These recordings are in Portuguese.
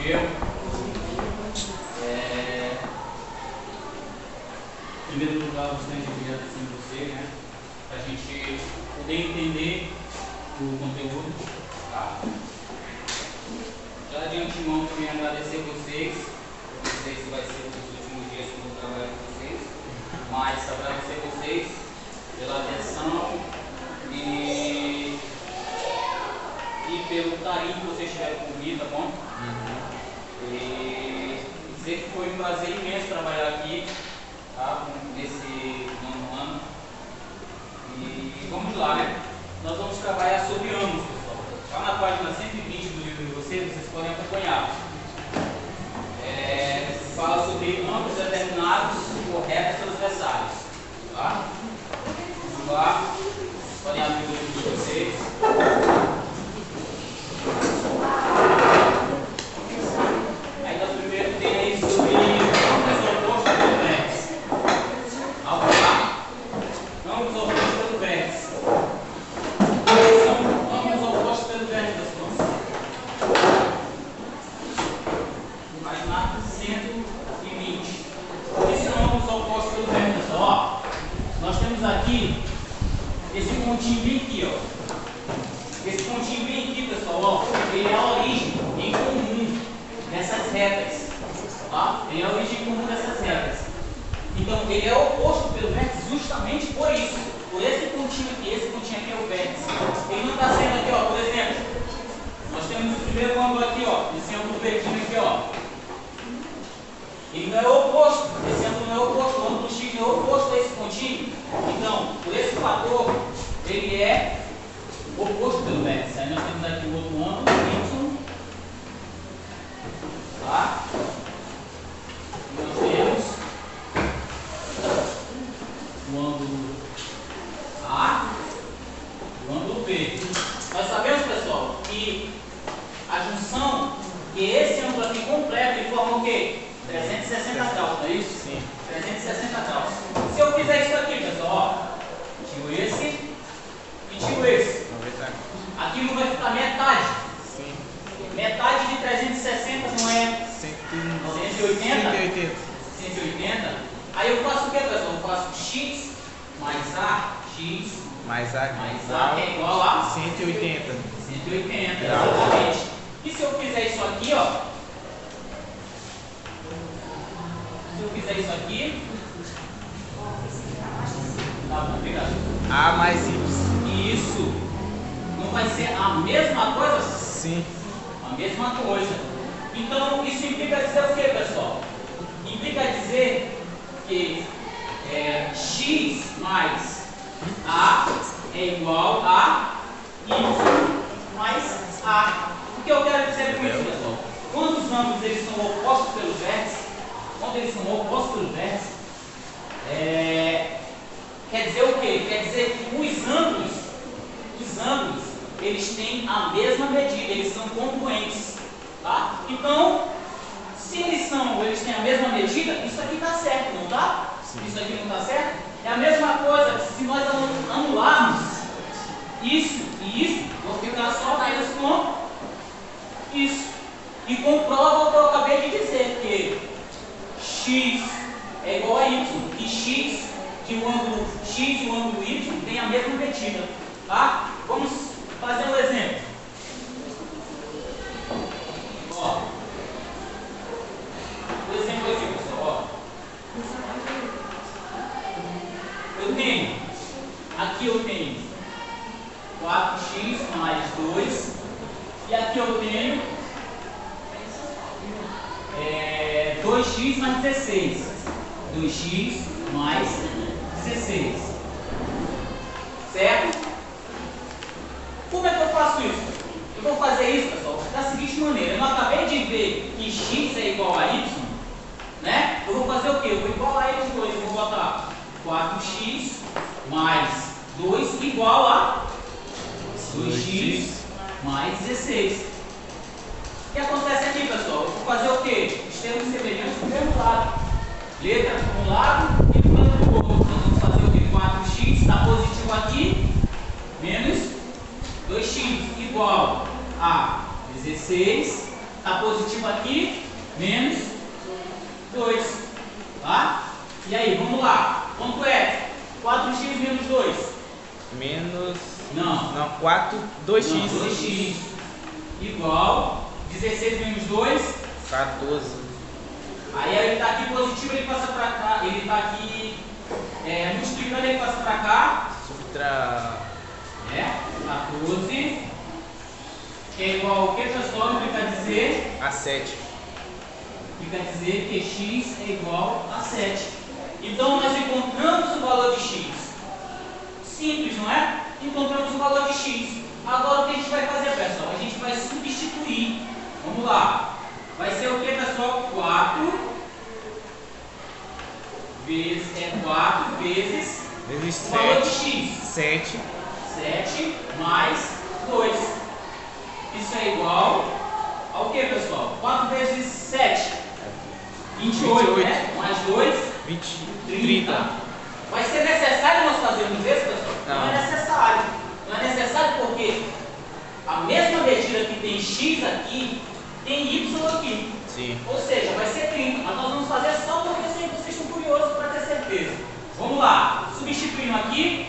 dia. Em primeiro lugar, eu gostaria de agradecer a você, né? Para a gente poder entender o conteúdo, tá? Já de antemão também agradecer a vocês. Não sei se vai ser os últimos dias que eu vou trabalhar com vocês, mas agradecer a vocês pela atenção e pelo carinho que vocês tiveram comigo, tá bom? E dizer que foi um prazer imenso trabalhar aqui, tá? Nesse nono ano. E vamos lá, né? Nós vamos trabalhar sobre ambos, pessoal. Lá na página 120 do livro de vocês podem acompanhar. Fala sobre ambos determinados por retas transversais. Tá? Vamos lá. Podem abrir o livro de vocês. Ainda primeiro tem aí sobre ambos opostos pelo vértice. Vamos lá? Ambos opostos pelo vértice. São ambos opostos pelo vértice, pessoal. Página 120. Esses são ambos opostos pelo vértice, pessoal. Ó, nós temos aqui esse pontinho bem aqui, ó. Esse pontinho bem aqui, pessoal, ó, ele é a origem em comum dessas retas, tá? Ele é a origem em comum dessas retas. Então, ele é oposto pelo vértice justamente por isso, por esse pontinho aqui é o vértice. Ele não está sendo aqui, ó, por exemplo, nós temos o primeiro ângulo aqui, ó, esse ângulo verdinho aqui, ó. Ele não é oposto, esse ângulo não é oposto, o ângulo X não é oposto a esse pontinho. Então, por esse fator, ele é oposto pelo vértice. Aí nós temos aqui o outro ângulo, Y. Tá? E nós temos o ângulo A e o ângulo B. Nós sabemos, pessoal, que a junção, que esse ângulo aqui completo, ele forma o quê? 360 graus, não é isso? Sim. 360 graus. Se eu fizer isso aqui, pessoal, ó, tiro esse e tiro esse. Aqui não vai ficar metade. Sim. Metade de 360 não é 180? 180. Aí eu faço o que, pessoal? Eu faço x mais a, x mais a é igual a 180. 180, exatamente. E se eu fizer isso aqui, ó? Se eu fizer isso aqui, tá bom, obrigado. A mais Y. Isso. Não vai ser a mesma coisa? Sim. A mesma coisa. Então, isso implica dizer o que, pessoal? Implica dizer que x mais a é igual a y mais a. O que eu quero dizer com isso, pessoal? Quando os ângulos eles são opostos pelo vértice, quer dizer o quê? Quer dizer que os ângulos eles têm a mesma medida, eles são congruentes, tá? Então, se eles têm a mesma medida, isso aqui está certo, não está? Isso aqui não está certo? É a mesma coisa, se nós anularmos isso e isso, vou ficar só apenas com isso. E comprova o que eu acabei de dizer, que x é igual a y, e x, que o ângulo x e o ângulo y têm a mesma medida, tá? Vamos fazer um exemplo. Ó, o exemplo aqui, pessoal, ó. Aqui eu tenho 4x mais 2, e aqui eu tenho 2x mais 16. 2x mais 16. Certo? Como é que eu faço isso? Eu vou fazer isso, pessoal, da seguinte maneira. Eu não acabei de ver que x é igual a y, né? Eu vou fazer o quê? Eu vou igualar eles dois. Eu vou botar 4x mais 2 igual a 2x mais 16. O que acontece aqui, pessoal? Eu vou fazer o quê? Os termos semelhantes do mesmo lado. Letra para um lado e para o outro. Então vamos fazer o quê? 4x está positivo aqui, menos 2x igual a 16 Está positivo aqui, menos 2. Tá? E aí, vamos lá. Quanto é? 4x menos 2. Menos... Não. 4, 2x. Não, 2x. Igual 16 menos 2. 14. Aí ele está aqui positivo, ele passa para cá. Ele está aqui multiplicando, ele passa para cá. Subtrair. 14. Que é igual ao que, pessoal? Fica dizer... A 7. Fica dizer que x é igual a 7. Então nós encontramos o valor de x. Simples, não é? Encontramos o valor de x. Agora o que a gente vai fazer, pessoal? A gente vai substituir. Vamos lá. Vai ser o que, pessoal? 4 vezes Vezes o valor de 7. x. 7. 7 mais 2. Isso é igual ao que, pessoal? 4 vezes 7. 28, né? Mais 2. 30. Vai ser necessário nós fazermos isso, pessoal? Não é necessário. Não é necessário porque a mesma medida que tem x aqui, tem y aqui. Sim. Ou seja, vai ser 30. Mas nós vamos fazer só porque vocês estão curiosos para ter certeza. Vamos lá. Substituindo aqui,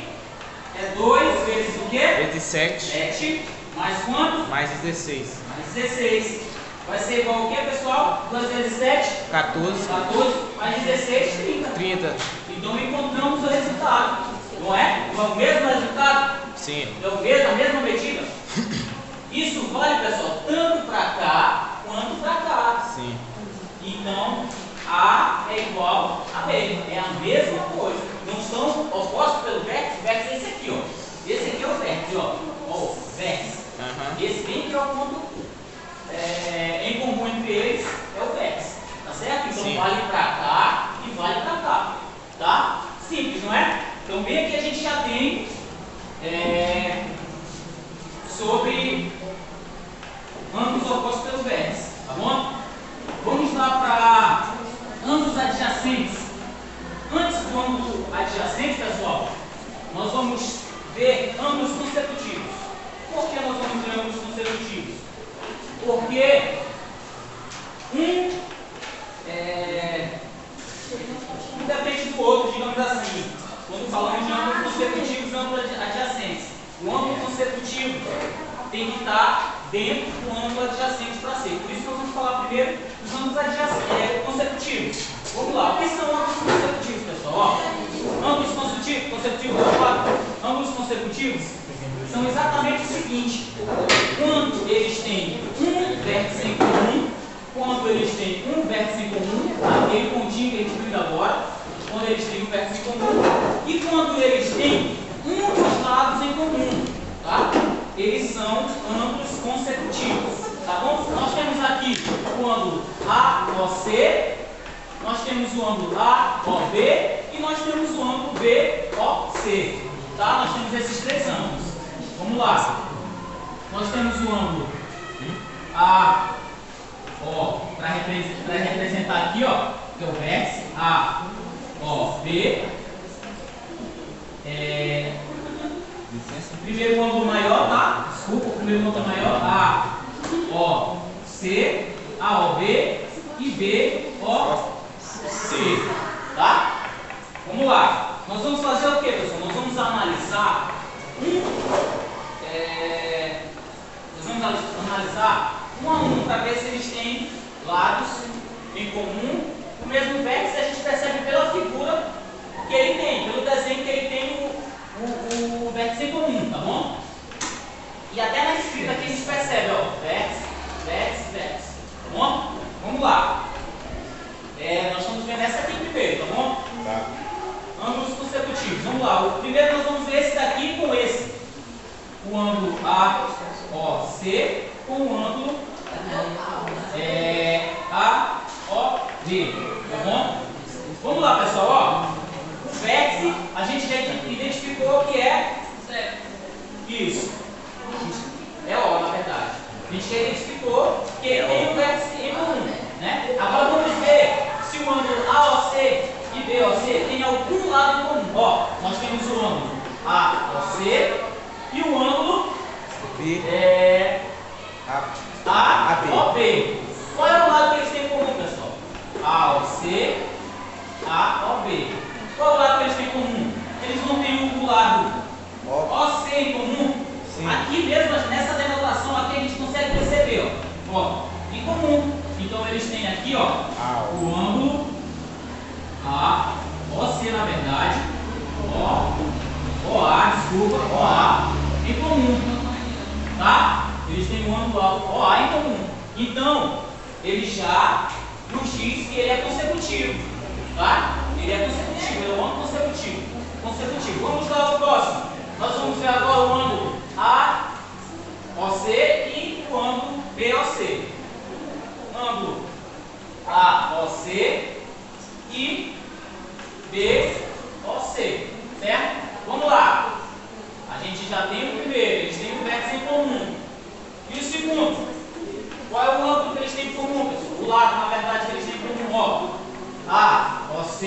é 2 vezes o quê? Vezes 7. 7. Mais quanto? Mais 16. Mais 16. Vai ser igual ao que, pessoal? 2 vezes 7? 14. 14. Mais 16, 30. 30. Então encontramos o resultado. Não é? É o mesmo resultado? Sim. É o mesmo, a mesma medida? Isso vale, pessoal, tanto para cá quanto para cá. Sim. Então, A é igual a B. É a mesma coisa. Não são opostos pelo vértice. O vértice é esse aqui, ó. Esse aqui é o vértice, ó. Ó, o vértice. Esse bem que é o ponto em comum entre eles é o vértice. Tá certo? Então Sim. vale para cá e vale para cá. Tá? Simples, não é? Então bem aqui a gente já tem sobre ângulos opostos pelos vértices. Tá bom? Vamos lá para ângulos adjacentes. Antes do ângulo adjacente, pessoal, nós vamos ver ângulos consecutivos. Por que nós vamos ver ângulos consecutivos? Porque um depende do outro, digamos assim. Quando falamos de ângulos consecutivos e ângulos adjacentes, o ângulo consecutivo tem que estar dentro do ângulo adjacente para ser. Por isso que nós vamos falar primeiro dos ângulos consecutivos. Vamos lá. O que são ângulos consecutivos, pessoal? Ângulos consecutivos, ângulos consecutivos são exatamente o seguinte: quando eles têm um vértice em comum, aquele pontinho que a gente viu agora, quando eles têm um vértice em comum, e quando eles têm um dos lados em comum, tá? Eles são ângulos consecutivos, tá bom? Nós temos aqui o ângulo AOC, nós temos o ângulo AOB e nós temos o ângulo BOC, tá? Nós temos esses três ângulos. Vamos lá. Nós temos o ângulo AO para representar aqui, ó, que é o vértice AOB. Primeiro ângulo maior, tá? Desculpa, o primeiro ângulo maior, AOC, AOB e BOC, tá? Vamos lá. Nós vamos fazer o que, pessoal? Nós vamos analisar um a um para ver se eles têm lados em comum. O mesmo vértice a gente percebe pela figura que ele tem, pelo desenho que ele tem o vértice em comum, tá bom? E até na escrita aqui a gente percebe, ó, vértice, tá bom? Vamos lá. Nós estamos vendo essa aqui primeiro, tá bom? Tá. Ângulos consecutivos. Vamos lá. O primeiro nós vamos ver esse daqui com esse. O ângulo AOC com o ângulo AOD, tá bom? Vamos lá, pessoal, ó. O vértice, a gente já identificou que é isso. É O, na verdade. A gente já identificou que ele tem um vértice em comum, né? Agora vamos ver se o ângulo AOC e BOC tem algum lado em comum. Ó, nós temos o ângulo AOC e o ângulo AOB. Qual é o lado que eles têm em comum, pessoal? AOC, AOB. Qual é o lado que eles têm em comum? Eles não têm o lado OC em comum? Sim. Aqui mesmo, nessa denotação aqui, a gente consegue perceber, ó, em comum. Então eles têm aqui, ó, o ângulo OC, na verdade, OA, desculpa, OA em comum, tá? Eles têm um ângulo OA em comum. Então, ele já no X que ele é consecutivo, tá? Ele é consecutivo, ele é um ângulo consecutivo. Vamos lá ao próximo. Nós vamos ver agora o ângulo AOC e o ângulo BOC. Ângulo AOC e BOC, certo? Vamos lá. A gente já tem o primeiro, eles têm um vértice em comum. E o segundo? Qual é o ângulo que eles têm em comum, pessoal? O lado, na verdade, que eles têm em comum, ó. AOC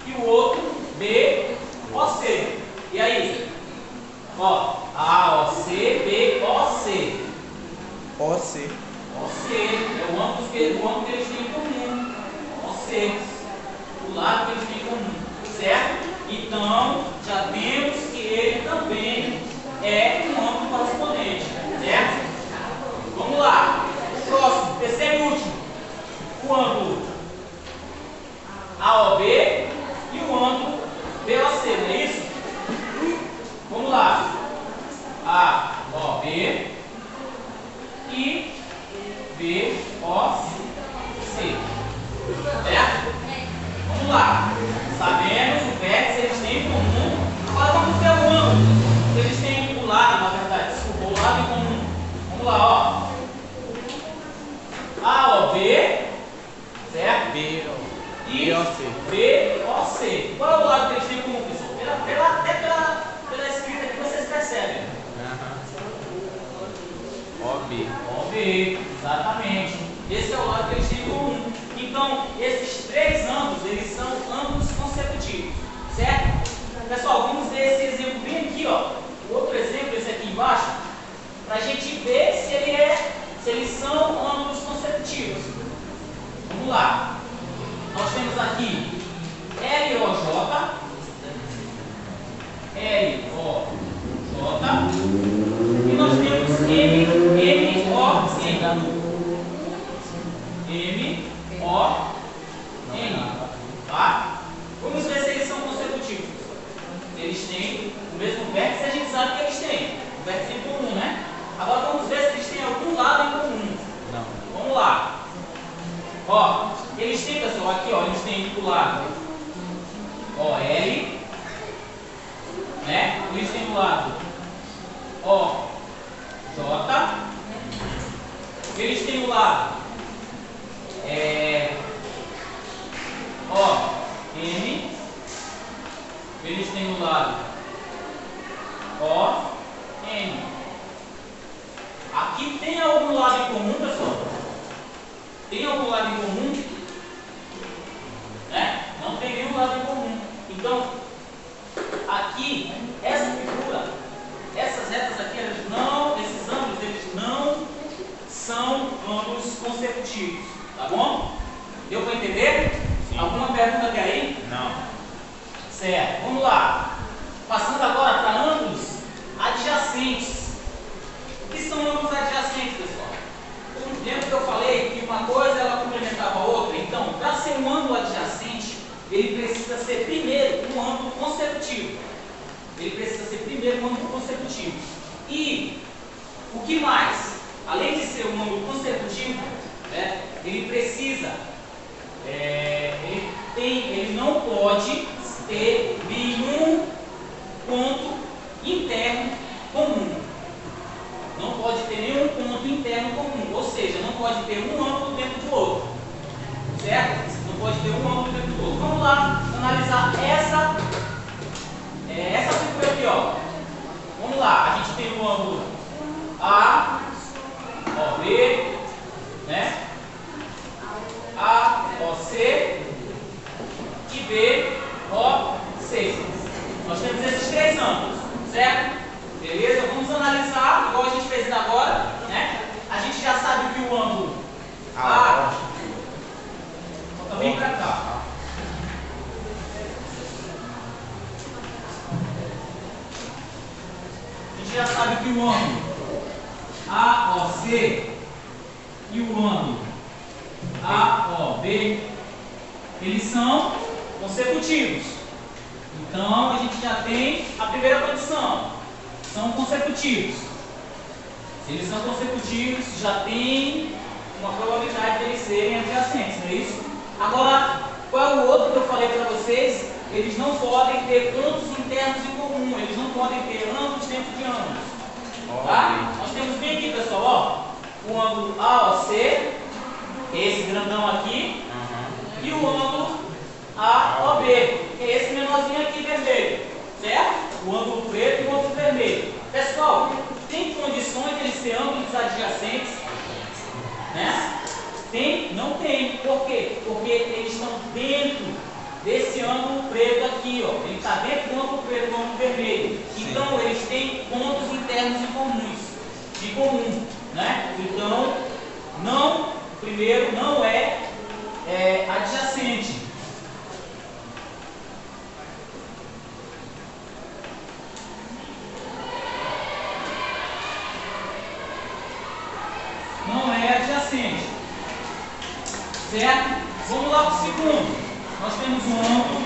e o outro BOC. E aí? Ó, AOC, BOC. OC. OC. É o ângulo que eles têm em comum. OC. O lado que eles têm em comum. Certo? Então, já temos que ele também é um ângulo correspondente. Certo? Vamos lá. O próximo, terceiro e último. O ângulo AOB e o ângulo BOC, não é isso? Vamos lá. AOB e BOC. Certo? Vamos lá. Sabemos o vértice eles têm em comum. Agora vamos ver o ângulo que eles têm do lado, na verdade. Desculpa, o lado em comum. Vamos lá, ó. AOB, certo? E BOC. Qual é o lado que eles têm em comum, pessoal? Até pela escrita aqui vocês percebem. OB, exatamente. Esse é o lado que eles têm em comum. Então, esses três ângulos, eles são ângulos consecutivos, certo? Pessoal, vamos ver esse exemplo bem aqui, ó. O outro exemplo, esse aqui embaixo, para a gente ver se eles são ângulos consecutivos. Vamos lá. Nós temos aqui LOJ, e nós temos MON, tá? Vamos ver se eles são consecutivos. Eles têm o mesmo vértice, a gente sabe que eles têm o vértice em comum, né? Agora vamos ver se eles têm algum lado em comum. Não. Vamos lá. Ó, eles têm, pessoal, aqui, ó, eles têm do lado OL, né? Eles têm do lado OJ, eles têm do lado OM, eles têm do lado ON. Aqui tem algum lado em comum, pessoal? Tem algum lado em comum? Né? Não tem nenhum lado em comum. Então, aqui, essa figura, essas retas aqui, esses ângulos, eles não são ângulos consecutivos. Tá bom? Deu para entender? Sim. Alguma pergunta até aí? Não. Certo. Vamos lá. Passando agora para ângulos adjacentes. O que são ângulos adjacentes, pessoal? Lembra que eu falei que uma coisa ela complementava a outra? Então, para ser um ângulo adjacente, ele precisa ser primeiro um ângulo consecutivo. E o que mais? Além de ser um ângulo consecutivo, né, ele precisa, ele não pode ter nenhum ponto interno comum. Não pode ter nenhum ponto interno comum, ou seja, não pode ter um ângulo dentro do outro, certo? Não pode ter um ângulo dentro do outro. Vamos lá analisar essa figura aqui, ó. Vamos lá, a gente tem o ângulo AOB, né? AOC e BOC. Nós temos esses três ângulos, certo? Beleza? Vamos analisar, igual a gente fez agora, né? A gente já AOC e o ângulo AOB, eles são consecutivos. Então, a gente já tem a primeira condição. São consecutivos. Se eles são consecutivos, já tem uma probabilidade de eles serem adjacentes, não é isso? Agora, qual é o outro que eu falei para vocês? Eles não podem ter pontos internos em comum. Eles não podem ter ângulos dentro de ângulos. Tá? Nós temos bem aqui, pessoal, ó, o ângulo AOC, que é esse grandão aqui, e o ângulo AOB, que é esse menorzinho aqui vermelho, certo? O ângulo preto e o ângulo vermelho. Pessoal, tem condições de eles serem ângulos adjacentes? Né? Tem? Não tem. Por quê? Porque eles estão dentro desse ângulo preto aqui, ó. Ele está dentro do ângulo preto, do ângulo vermelho. Sim. Então, eles têm pontos internos em comum, né? Então, não, primeiro, não é adjacente. Não é adjacente. Certo? Vamos lá para o segundo. Nós temos o ângulo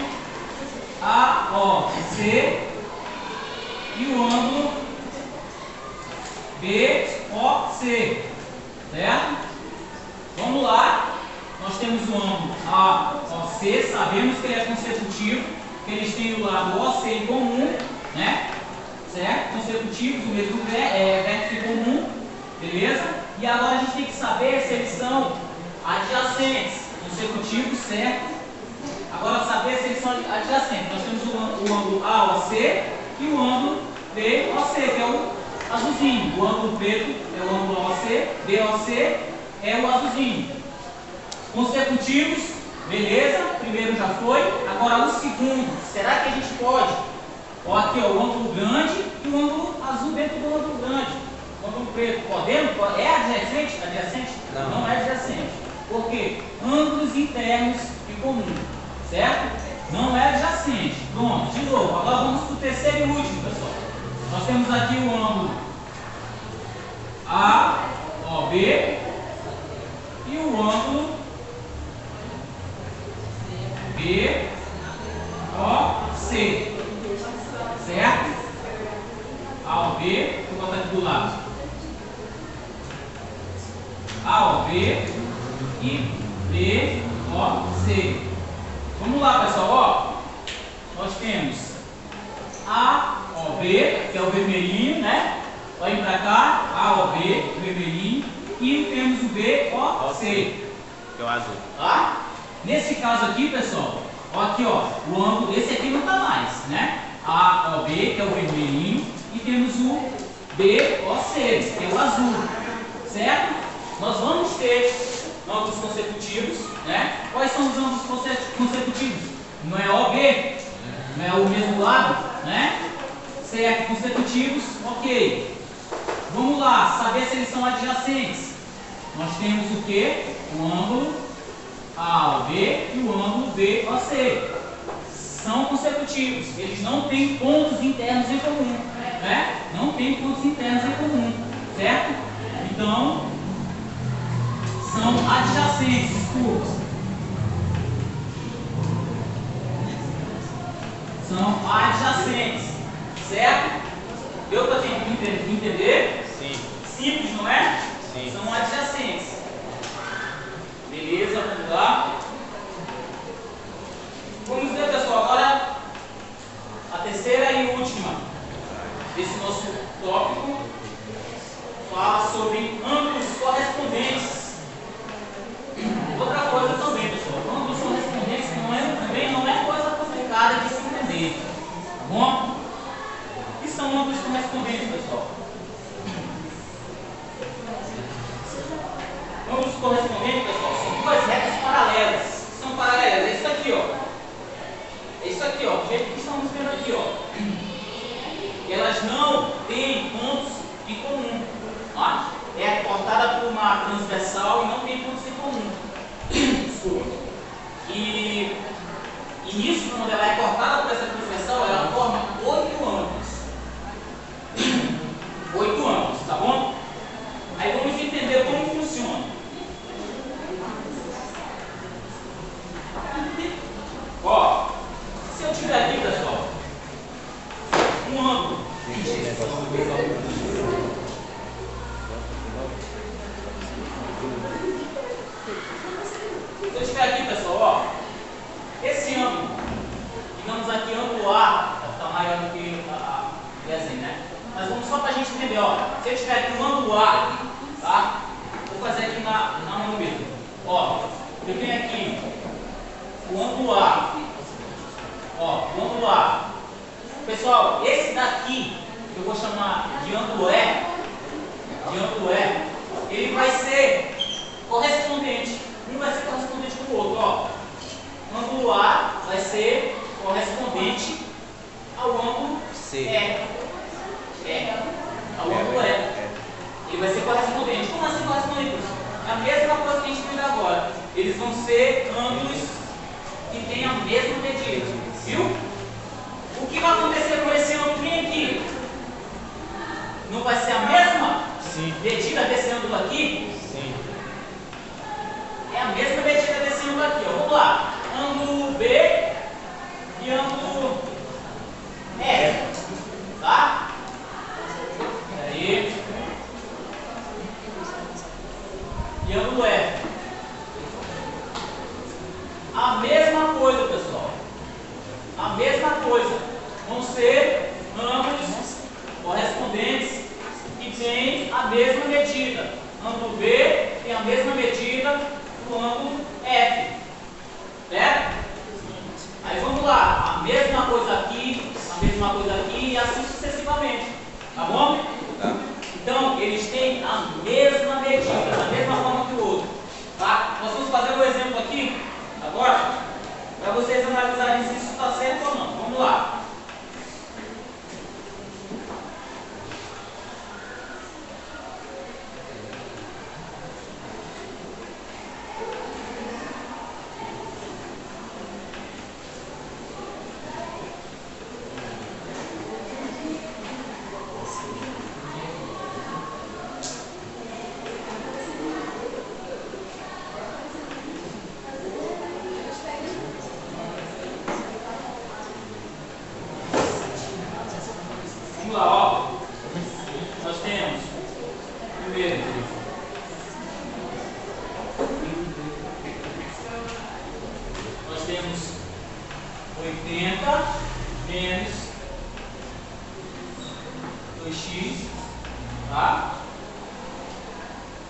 AOC e o ângulo BOC. Certo? Vamos lá. Nós temos o ângulo AOC, sabemos que ele é consecutivo, que eles têm o lado OC em comum, né? Certo? Consecutivos, o mesmo vértice em comum, beleza? E agora a gente tem que saber se eles são adjacentes, consecutivos, certo? Agora saber se eles são adjacentes. Nós temos o ângulo AOC e o ângulo BOC, que é o azulzinho. O ângulo preto é o ângulo AOC, BOC é o azulzinho. Consecutivos, beleza? Primeiro já foi. Agora o segundo, será que a gente pode? Ó, aqui ó, o ângulo grande e o ângulo azul dentro do ângulo grande. O ângulo preto, podemos? É adjacente? Adjacente? Não é adjacente. Por quê? Ângulos internos em comum, certo? Não é adjacente. Pronto, de novo. Agora vamos para o terceiro e último, pessoal. Nós temos aqui o ângulo AOB e o ângulo BOC, certo? AOB, vou botar aqui do lado. AOB e BOC. Vamos lá, pessoal, ó. Nós temos AOB, que é o vermelhinho, né? Vai para cá, AOB, vermelhinho, e temos o BOC, que é o azul. Tá? Nesse caso aqui, pessoal, ó, aqui ó, o ângulo, esse aqui não tá mais, né? AOB, que é o vermelhinho, e temos o BOC, que é o azul, certo? Nós vamos ter ângulos consecutivos, né? Quais são os ângulos consecutivos? Não é OB, não é o mesmo lado, né? Certo, consecutivos, ok. Vamos lá, saber se eles são adjacentes. Nós temos o que? O ângulo AOB e o ângulo BOC. São consecutivos, eles não têm pontos internos em comum, né? Não tem pontos internos em comum, certo? Então, são adjacentes, desculpa. São adjacentes, certo? Deu para entender? Sim. Simples, não é? Sim. São adjacentes. Beleza, vamos lá. Vamos ver, pessoal, agora a terceira e última desse nosso tópico fala sobre ângulos correspondentes. Outra coisa também, pessoal, ângulos correspondentes também não é coisa complicada de se entender, tá bom? O que são ângulos correspondentes, pessoal? Ângulos correspondentes, pessoal, são duas retas paralelas. São paralelas, é isso aqui, ó. É isso aqui, ó, do jeito que estamos vendo aqui, ó. Elas não têm pontos em comum. Ó, é cortada por uma transversal e não tem pontos em comum. Desculpa. E nisso, quando ela é cortada por essa transversal, ela forma 8 ângulos. 8 ângulos, tá bom? Aí vamos entender. Se eu tiver aqui, pessoal, ó, esse ângulo, digamos aqui, ângulo A, vai ficar maior do que o desenho, né? Mas vamos só para a gente entender, ó. Se eu tiver aqui o ângulo A, tá? Vou fazer aqui na mão mesmo. Ó, eu tenho aqui o ângulo A. Ó, o ângulo A. Pessoal, esse daqui, que eu vou chamar de ângulo E, ele vai ser correspondente. Um vai ser correspondente com o outro, ó. O ângulo A vai ser correspondente ao ângulo E. Ao ângulo E. Ele vai ser correspondente. Como assim correspondente? É a mesma coisa que a gente viu agora. Eles vão ser ângulos que têm a mesma medida. Viu? O que vai acontecer com esse ângulo bem aqui? Não vai ser a mesma medida desse ângulo aqui? Sim. É a mesma medida desse ângulo aqui, ó. Vamos lá. Ângulo B e ângulo F. Tá? Aí. E ângulo F. A mesma coisa, pessoal. A mesma coisa. Vão ser ângulos correspondentes que têm a mesma medida. Ângulo B tem a mesma medida do ângulo F. Certo? Aí vamos lá. A mesma coisa aqui, e assim sucessivamente. Tá bom? Tá. Então, eles têm a mesma medida, da mesma forma que o outro. Tá? Nós vamos fazer um exemplo aqui, agora, para vocês analisarem se isso está certo ou não. Vamos lá. Vamos lá, ó. Nós temos, primeiro, nós temos 80 menos 2x, tá?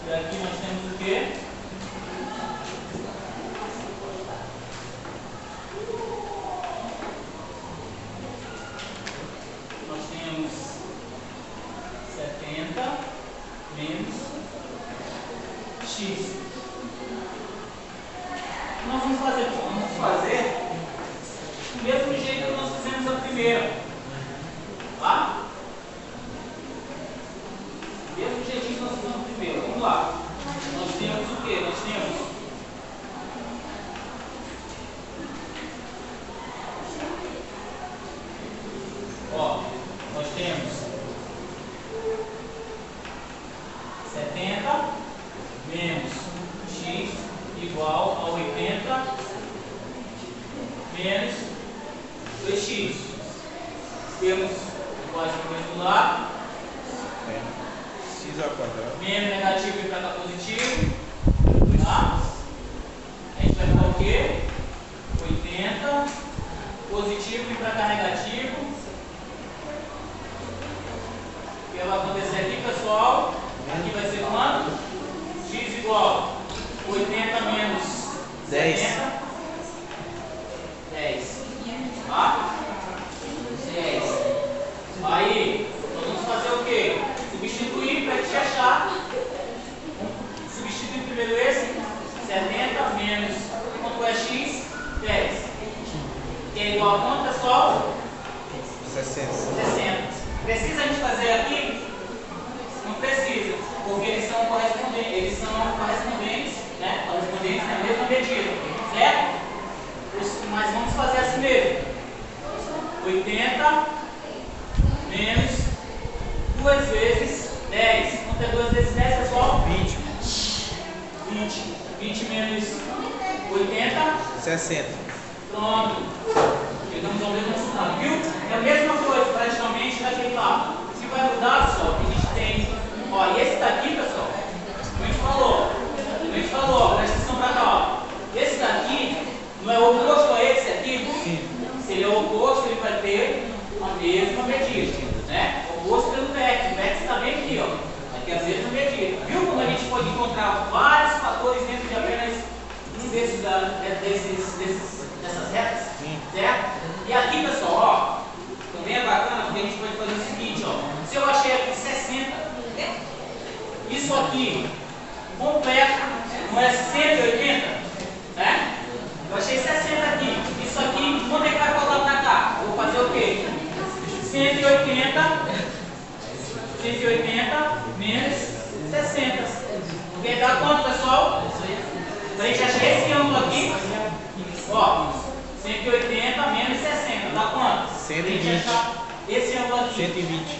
E aqui nós temos o quê? Nós temos 70 menos x. Nós vamos fazer do mesmo jeito que nós fizemos a primeira. Tá? Do mesmo jeitinho que nós fizemos a primeira. Vamos lá. Nós temos o quê? Nós temos nós temos 70 menos x igual a 80 menos 2x. Temos iguais no mesmo lado. X ao quadrado. Menos negativo e para cá positivo. Tá? A gente vai ficar o quê? 80 positivo e para cá negativo. O que vai acontecer aqui, pessoal? Aqui vai ser quanto? X igual a 80 menos 10. 70. 10. Tá? 10. Aí, nós vamos fazer o quê? Substituir para te achar. Substituir primeiro esse. 70 menos, quanto é x? 10. Que é igual a quanto, pessoal? 60. 60. Precisa a gente fazer aqui? Não precisa, porque eles são correspondentes, né? Correspondentes na mesma medida, certo? Mas vamos fazer assim mesmo. 80 menos 2 vezes 10. Quanto é 2 vezes 10, pessoal? 20. 20 menos 80. 60. Pronto. Chegamos ao mesmo resultado, viu? É a mesma coisa praticamente daquele lá. Se vai mudar só, que a gente tem. Ó, e esse daqui, pessoal, como a gente falou, dessas retas, certo? E aqui, pessoal, ó, também é bacana porque a gente pode fazer o seguinte, ó. Se eu achei aqui 60, isso aqui completo não é 180, né? Eu achei 60 aqui. Isso aqui, quanto é que vai faltar pra cá? Eu vou fazer o quê? 180 menos 60. Porque dá quanto, pessoal? Pra gente achar esse ângulo aqui, ó, 180 menos 60, dá quanto? 120. Pra gente achar esse ângulo aqui. 120.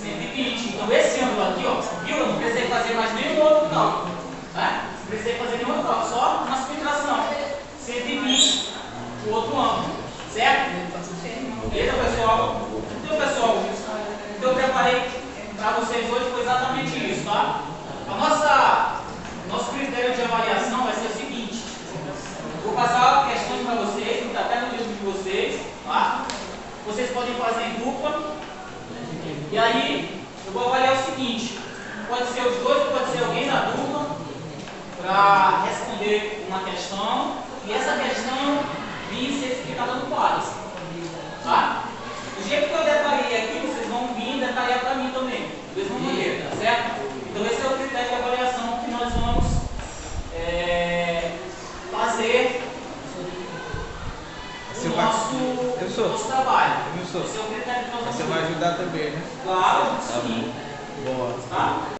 120. Então esse ângulo aqui, ó, viu? Eu não precisei fazer mais nenhum outro cálculo, né? Não precisei fazer nenhum outro cálculo, só uma subtração. 120, o outro ângulo, certo? Beleza, pessoal? Então, pessoal, o que eu preparei para vocês hoje foi exatamente isso, tá? Nosso critério de avaliação vai ser o seguinte: vou passar questões para vocês, que está até no livro de vocês, tá? Vocês podem fazer em dupla. E aí, eu vou avaliar o seguinte: pode ser os dois, pode ser alguém da dupla, para responder uma questão, e essa questão vir certificada no quadro, tá? Do jeito que eu detalhei aqui, vocês vão vir detalhar para mim também, da mesma maneira, tá certo? Então esse é o critério de avaliação que nós vamos fazer o nosso trabalho. Esse é o critério que nós vamos Você fazer. vai ajudar também, né? Claro, sim. Boa. Tá?